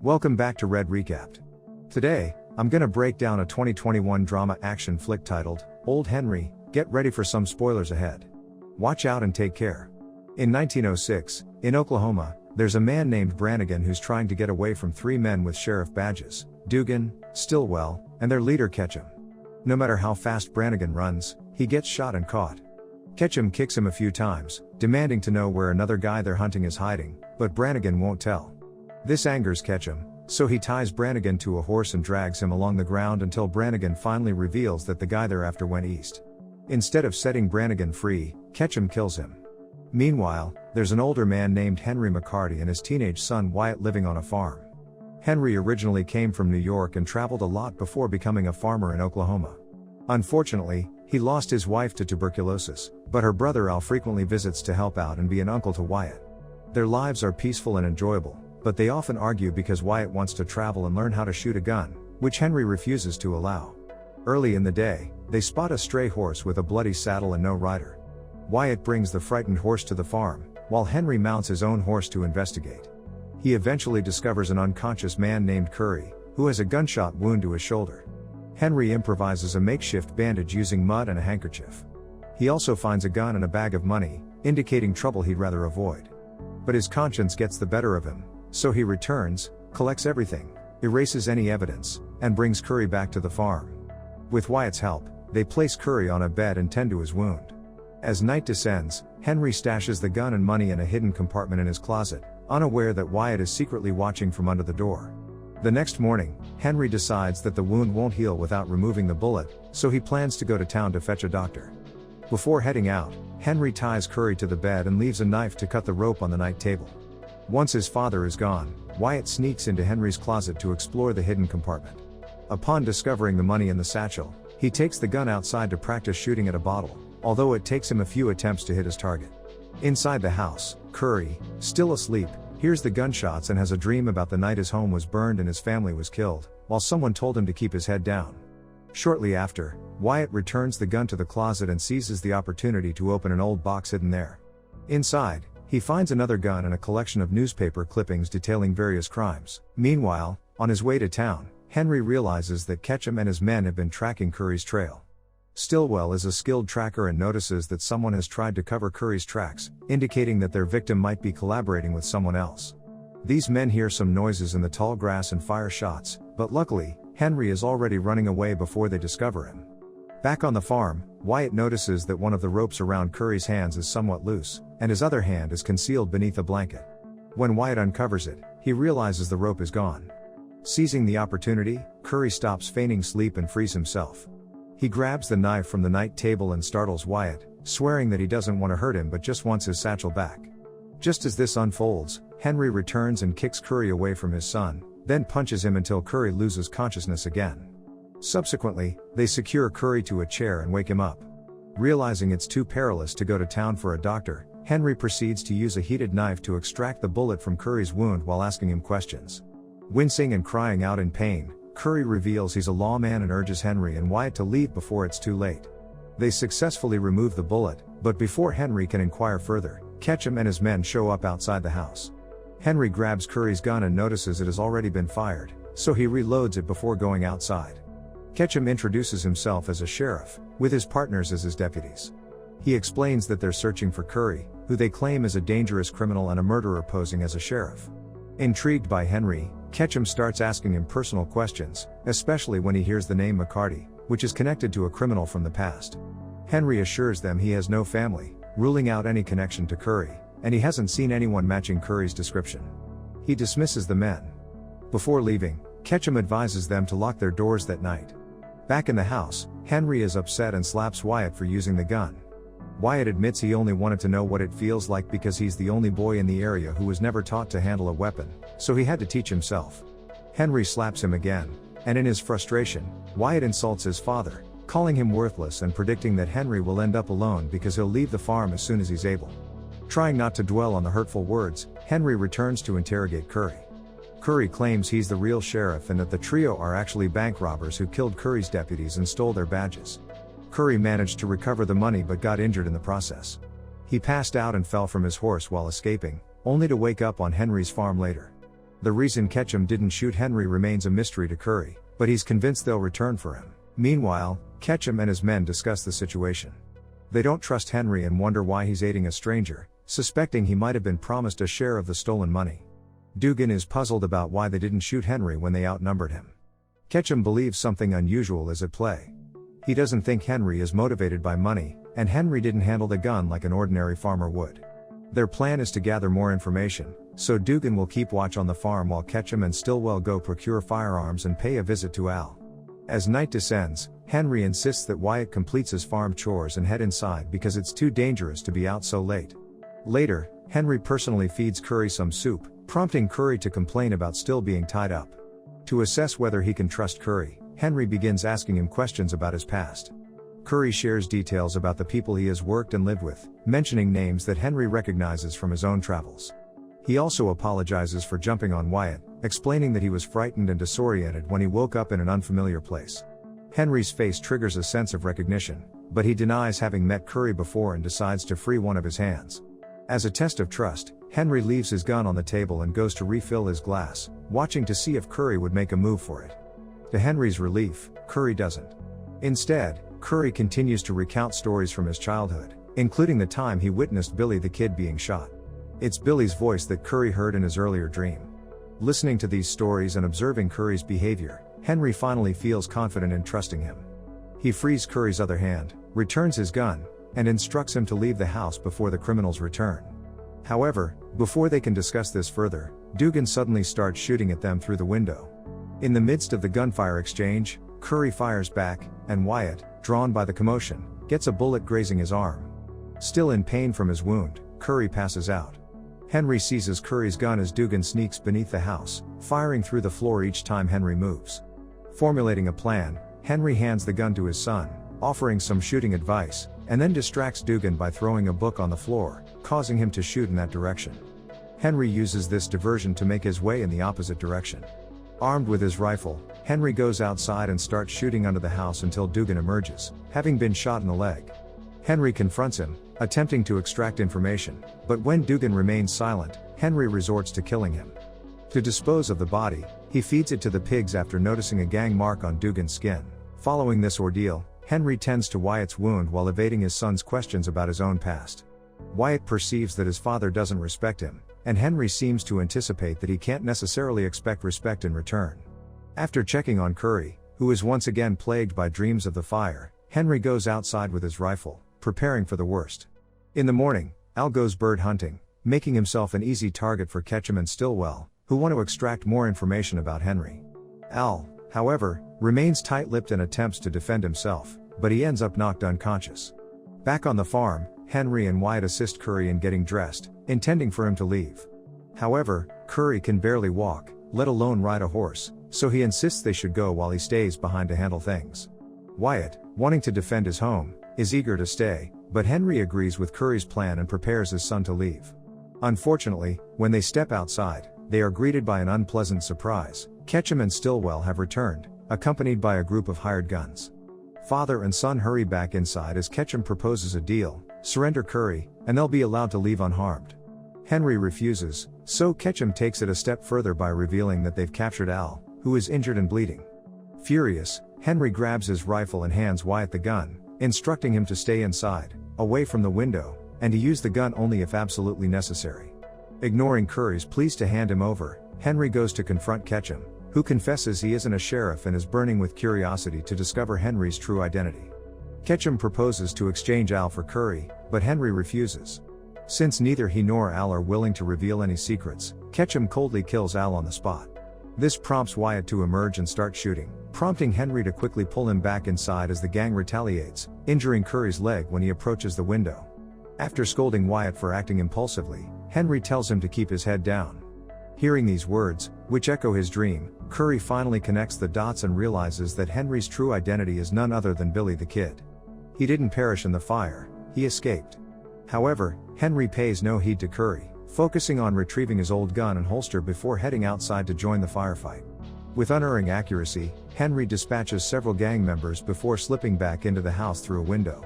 Welcome back to Red Recapped. Today, I'm gonna break down a 2021 drama action flick titled, Old Henry. Get ready for some spoilers ahead. Watch out and take care. In 1906, in Oklahoma, there's a man named Brannigan who's trying to get away from three men with sheriff badges, Dugan, Stillwell, and their leader Ketchum. No matter how fast Brannigan runs, he gets shot and caught. Ketchum kicks him a few times, demanding to know where another guy they're hunting is hiding, but Brannigan won't tell. This angers Ketchum, so he ties Brannigan to a horse and drags him along the ground until Brannigan finally reveals that the guy they're after went east. Instead of setting Brannigan free, Ketchum kills him. Meanwhile, there's an older man named Henry McCarty and his teenage son Wyatt living on a farm. Henry originally came from New York and traveled a lot before becoming a farmer in Oklahoma. Unfortunately, he lost his wife to tuberculosis, but her brother Al frequently visits to help out and be an uncle to Wyatt. Their lives are peaceful and enjoyable, but they often argue because Wyatt wants to travel and learn how to shoot a gun, which Henry refuses to allow. Early in the day, they spot a stray horse with a bloody saddle and no rider. Wyatt brings the frightened horse to the farm, while Henry mounts his own horse to investigate. He eventually discovers an unconscious man named Curry, who has a gunshot wound to his shoulder. Henry improvises a makeshift bandage using mud and a handkerchief. He also finds a gun and a bag of money, indicating trouble he'd rather avoid. But his conscience gets the better of him, so he returns, collects everything, erases any evidence, and brings Curry back to the farm. With Wyatt's help, they place Curry on a bed and tend to his wound. As night descends, Henry stashes the gun and money in a hidden compartment in his closet, unaware that Wyatt is secretly watching from under the door. The next morning, Henry decides that the wound won't heal without removing the bullet, so he plans to go to town to fetch a doctor. Before heading out, Henry ties Curry to the bed and leaves a knife to cut the rope on the night table. Once his father is gone, Wyatt sneaks into Henry's closet to explore the hidden compartment. Upon discovering the money in the satchel, he takes the gun outside to practice shooting at a bottle, although it takes him a few attempts to hit his target. Inside the house, Curry, still asleep, hears the gunshots and has a dream about the night his home was burned and his family was killed, while someone told him to keep his head down. Shortly after, Wyatt returns the gun to the closet and seizes the opportunity to open an old box hidden there. Inside, he finds another gun and a collection of newspaper clippings detailing various crimes. Meanwhile, on his way to town, Henry realizes that Ketchum and his men have been tracking Curry's trail. Stillwell is a skilled tracker and notices that someone has tried to cover Curry's tracks, indicating that their victim might be collaborating with someone else. These men hear some noises in the tall grass and fire shots, but luckily, Henry is already running away before they discover him. Back on the farm, Wyatt notices that one of the ropes around Curry's hands is somewhat loose, and his other hand is concealed beneath a blanket. When Wyatt uncovers it, he realizes the rope is gone. Seizing the opportunity, Curry stops feigning sleep and frees himself. He grabs the knife from the night table and startles Wyatt, swearing that he doesn't want to hurt him but just wants his satchel back. Just as this unfolds, Henry returns and kicks Curry away from his son, then punches him until Curry loses consciousness again. Subsequently, they secure Curry to a chair and wake him up. Realizing it's too perilous to go to town for a doctor, Henry proceeds to use a heated knife to extract the bullet from Curry's wound while asking him questions. Wincing and crying out in pain, Curry reveals he's a lawman and urges Henry and Wyatt to leave before it's too late. They successfully remove the bullet, but before Henry can inquire further, Ketchum and his men show up outside the house. Henry grabs Curry's gun and notices it has already been fired, so he reloads it before going outside. Ketchum introduces himself as a sheriff, with his partners as his deputies. He explains that they're searching for Curry, who they claim is a dangerous criminal and a murderer posing as a sheriff. Intrigued by Henry, Ketchum starts asking him personal questions, especially when he hears the name McCarty, which is connected to a criminal from the past. Henry assures them he has no family, ruling out any connection to Curry, and he hasn't seen anyone matching Curry's description. He dismisses the men. Before leaving, Ketchum advises them to lock their doors that night. Back in the house, Henry is upset and slaps Wyatt for using the gun. Wyatt admits he only wanted to know what it feels like because he's the only boy in the area who was never taught to handle a weapon, so he had to teach himself. Henry slaps him again, and in his frustration, Wyatt insults his father, calling him worthless and predicting that Henry will end up alone because he'll leave the farm as soon as he's able. Trying not to dwell on the hurtful words, Henry returns to interrogate Curry. Curry claims he's the real sheriff and that the trio are actually bank robbers who killed Curry's deputies and stole their badges. Curry managed to recover the money but got injured in the process. He passed out and fell from his horse while escaping, only to wake up on Henry's farm later. The reason Ketchum didn't shoot Henry remains a mystery to Curry, but he's convinced they'll return for him. Meanwhile, Ketchum and his men discuss the situation. They don't trust Henry and wonder why he's aiding a stranger, suspecting he might have been promised a share of the stolen money. Dugan is puzzled about why they didn't shoot Henry when they outnumbered him. Ketchum believes something unusual is at play. He doesn't think Henry is motivated by money, and Henry didn't handle the gun like an ordinary farmer would. Their plan is to gather more information, so Dugan will keep watch on the farm while Ketchum and Stillwell go procure firearms and pay a visit to Al. As night descends, Henry insists that Wyatt completes his farm chores and head inside because it's too dangerous to be out so late. Later, Henry personally feeds Curry some soup, prompting Curry to complain about still being tied up. To assess whether he can trust Curry, Henry begins asking him questions about his past. Curry shares details about the people he has worked and lived with, mentioning names that Henry recognizes from his own travels. He also apologizes for jumping on Wyatt, explaining that he was frightened and disoriented when he woke up in an unfamiliar place. Henry's face triggers a sense of recognition, but he denies having met Curry before and decides to free one of his hands. As a test of trust, Henry leaves his gun on the table and goes to refill his glass, watching to see if Curry would make a move for it. To Henry's relief, Curry doesn't. Instead, Curry continues to recount stories from his childhood, including the time he witnessed Billy the Kid being shot. It's Billy's voice that Curry heard in his earlier dream. Listening to these stories and observing Curry's behavior, Henry finally feels confident in trusting him. He frees Curry's other hand, returns his gun, and instructs him to leave the house before the criminals return. However, before they can discuss this further, Dugan suddenly starts shooting at them through the window. In the midst of the gunfire exchange, Curry fires back, and Wyatt, drawn by the commotion, gets a bullet grazing his arm. Still in pain from his wound, Curry passes out. Henry seizes Curry's gun as Dugan sneaks beneath the house, firing through the floor each time Henry moves. Formulating a plan, Henry hands the gun to his son, offering some shooting advice, and then distracts Dugan by throwing a book on the floor, causing him to shoot in that direction. Henry uses this diversion to make his way in the opposite direction. Armed with his rifle, Henry goes outside and starts shooting under the house until Dugan emerges, having been shot in the leg. Henry confronts him, attempting to extract information, but when Dugan remains silent, Henry resorts to killing him. To dispose of the body, he feeds it to the pigs after noticing a gang mark on Dugan's skin. Following this ordeal, Henry tends to Wyatt's wound while evading his son's questions about his own past. Wyatt perceives that his father doesn't respect him, and Henry seems to anticipate that he can't necessarily expect respect in return. After checking on Curry, who is once again plagued by dreams of the fire, Henry goes outside with his rifle, preparing for the worst. In the morning, Al goes bird hunting, making himself an easy target for Ketchum and Stillwell, who want to extract more information about Henry. Al, however, remains tight-lipped and attempts to defend himself, but he ends up knocked unconscious. Back on the farm, Henry and Wyatt assist Curry in getting dressed, intending for him to leave. However, Curry can barely walk, let alone ride a horse, so he insists they should go while he stays behind to handle things. Wyatt, wanting to defend his home, is eager to stay, but Henry agrees with Curry's plan and prepares his son to leave. Unfortunately, when they step outside, they are greeted by an unpleasant surprise. Ketchum and Stillwell have returned, accompanied by a group of hired guns. Father and son hurry back inside as Ketchum proposes a deal: surrender Curry, and they'll be allowed to leave unharmed. Henry refuses, so Ketchum takes it a step further by revealing that they've captured Al, who is injured and bleeding. Furious, Henry grabs his rifle and hands Wyatt the gun, instructing him to stay inside, away from the window, and to use the gun only if absolutely necessary. Ignoring Curry's pleas to hand him over, Henry goes to confront Ketchum, who confesses he isn't a sheriff and is burning with curiosity to discover Henry's true identity. Ketchum proposes to exchange Al for Curry, but Henry refuses. Since neither he nor Al are willing to reveal any secrets, Ketchum coldly kills Al on the spot. This prompts Wyatt to emerge and start shooting, prompting Henry to quickly pull him back inside as the gang retaliates, injuring Curry's leg when he approaches the window. After scolding Wyatt for acting impulsively, Henry tells him to keep his head down. Hearing these words, which echo his dream, Curry finally connects the dots and realizes that Henry's true identity is none other than Billy the Kid. He didn't perish in the fire, he escaped. However, Henry pays no heed to Curry, focusing on retrieving his old gun and holster before heading outside to join the firefight. With unerring accuracy, Henry dispatches several gang members before slipping back into the house through a window.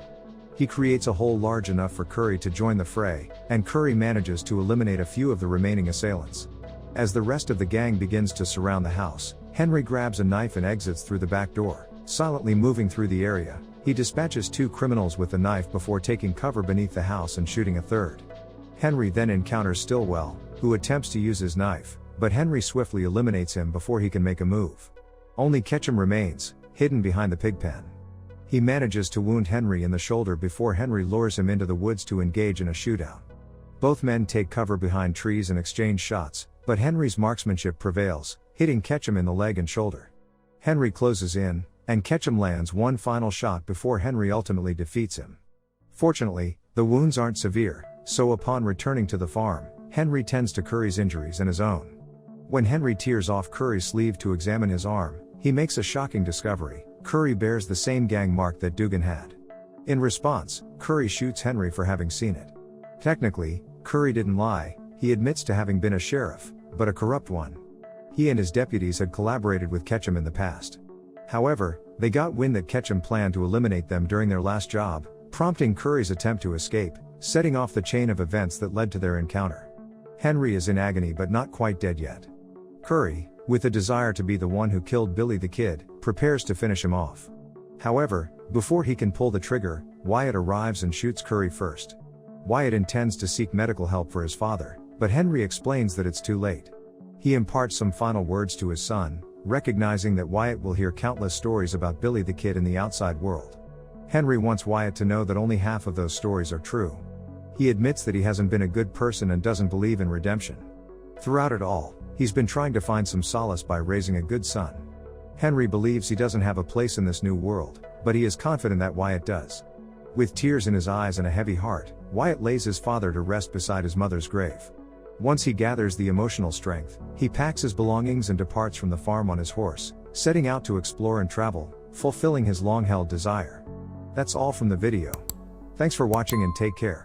He creates a hole large enough for Curry to join the fray, and Curry manages to eliminate a few of the remaining assailants. As the rest of the gang begins to surround the house, Henry grabs a knife and exits through the back door. Silently moving through the area, he dispatches 2 criminals with the knife before taking cover beneath the house and shooting a third. Henry then encounters Stillwell, who attempts to use his knife, but Henry swiftly eliminates him before he can make a move. Only Ketchum remains, hidden behind the pig pen. He manages to wound Henry in the shoulder before Henry lures him into the woods to engage in a shootout. Both men take cover behind trees and exchange shots, but Henry's marksmanship prevails, hitting Ketchum in the leg and shoulder. Henry closes in, and Ketchum lands one final shot before Henry ultimately defeats him. Fortunately, the wounds aren't severe, so upon returning to the farm, Henry tends to Curry's injuries and his own. When Henry tears off Curry's sleeve to examine his arm, he makes a shocking discovery: Curry bears the same gang mark that Dugan had. In response, Curry shoots Henry for having seen it. Technically, Curry didn't lie, he admits to having been a sheriff, but a corrupt one. He and his deputies had collaborated with Ketchum in the past. However, they got wind that Ketchum planned to eliminate them during their last job, prompting Curry's attempt to escape, setting off the chain of events that led to their encounter. Henry is in agony but not quite dead yet. Curry, with a desire to be the one who killed Billy the Kid, prepares to finish him off. However, before he can pull the trigger, Wyatt arrives and shoots Curry first. Wyatt intends to seek medical help for his father, but Henry explains that it's too late. He imparts some final words to his son, recognizing that Wyatt will hear countless stories about Billy the Kid in the outside world. Henry wants Wyatt to know that only half of those stories are true. He admits that he hasn't been a good person and doesn't believe in redemption. Throughout it all, he's been trying to find some solace by raising a good son. Henry believes he doesn't have a place in this new world, but he is confident that Wyatt does. With tears in his eyes and a heavy heart, Wyatt lays his father to rest beside his mother's grave. Once he gathers the emotional strength, he packs his belongings and departs from the farm on his horse, setting out to explore and travel, fulfilling his long-held desire. That's all from the video. Thanks for watching and take care.